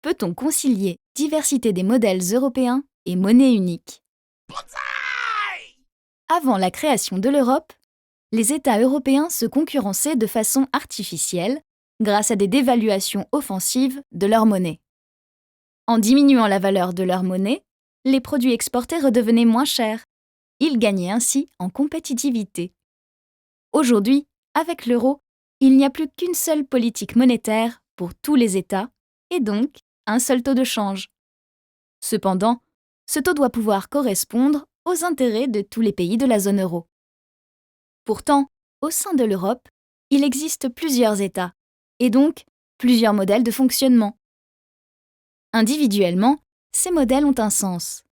Peut-on concilier diversité des modèles européens et monnaie unique? Avant la création de l'Europe, les États européens se concurrençaient de façon artificielle grâce à des dévaluations offensives de leur monnaie. En diminuant la valeur de leur monnaie, les produits exportés redevenaient moins chers. Ils gagnaient ainsi en compétitivité. Aujourd'hui, avec l'euro, il n'y a plus qu'une seule politique monétaire pour tous les États et donc un seul taux de change. Cependant, ce taux doit pouvoir correspondre aux intérêts de tous les pays de la zone euro. Pourtant, au sein de l'Europe, il existe plusieurs États et donc plusieurs modèles de fonctionnement. Individuellement, ces modèles ont un sens.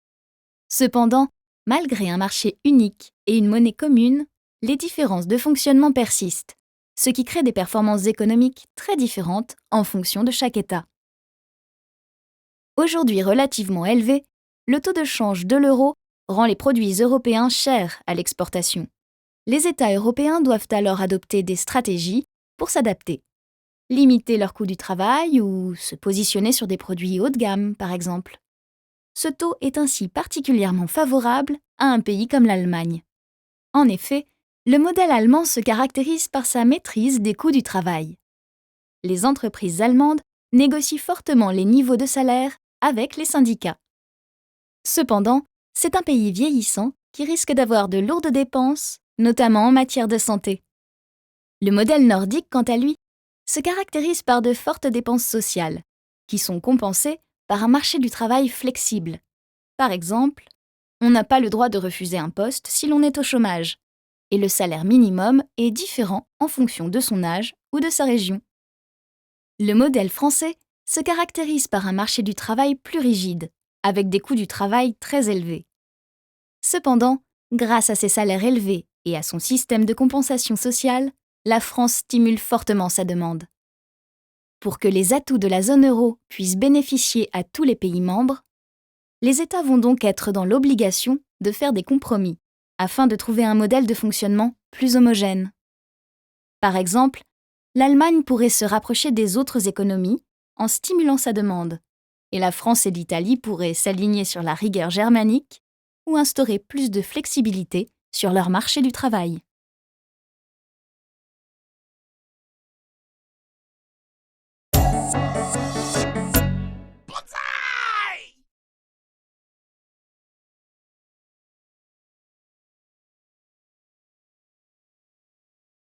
Cependant, malgré un marché unique et une monnaie commune, les différences de fonctionnement persistent, ce qui crée des performances économiques très différentes en fonction de chaque État. Aujourd'hui relativement élevé, le taux de change de l'euro rend les produits européens chers à l'exportation. Les États européens doivent alors adopter des stratégies pour s'adapter. Limiter leur coût du travail ou se positionner sur des produits haut de gamme, par exemple. Ce taux est ainsi particulièrement favorable à un pays comme l'Allemagne. En effet, le modèle allemand se caractérise par sa maîtrise des coûts du travail. Les entreprises allemandes négocient fortement les niveaux de salaire avec les syndicats. Cependant, c'est un pays vieillissant qui risque d'avoir de lourdes dépenses, notamment en matière de santé. Le modèle nordique, quant à lui, se caractérise par de fortes dépenses sociales, qui sont compensées par un marché du travail flexible. Par exemple, on n'a pas le droit de refuser un poste si l'on est au chômage, et le salaire minimum est différent en fonction de son âge ou de sa région. Le modèle français se caractérise par un marché du travail plus rigide, avec des coûts du travail très élevés. Cependant, grâce à ses salaires élevés et à son système de compensation sociale, la France stimule fortement sa demande. Pour que les atouts de la zone euro puissent bénéficier à tous les pays membres, les États vont donc être dans l'obligation de faire des compromis afin de trouver un modèle de fonctionnement plus homogène. Par exemple, l'Allemagne pourrait se rapprocher des autres économies en stimulant sa demande, et la France et l'Italie pourraient s'aligner sur la rigueur germanique ou instaurer plus de flexibilité sur leur marché du travail.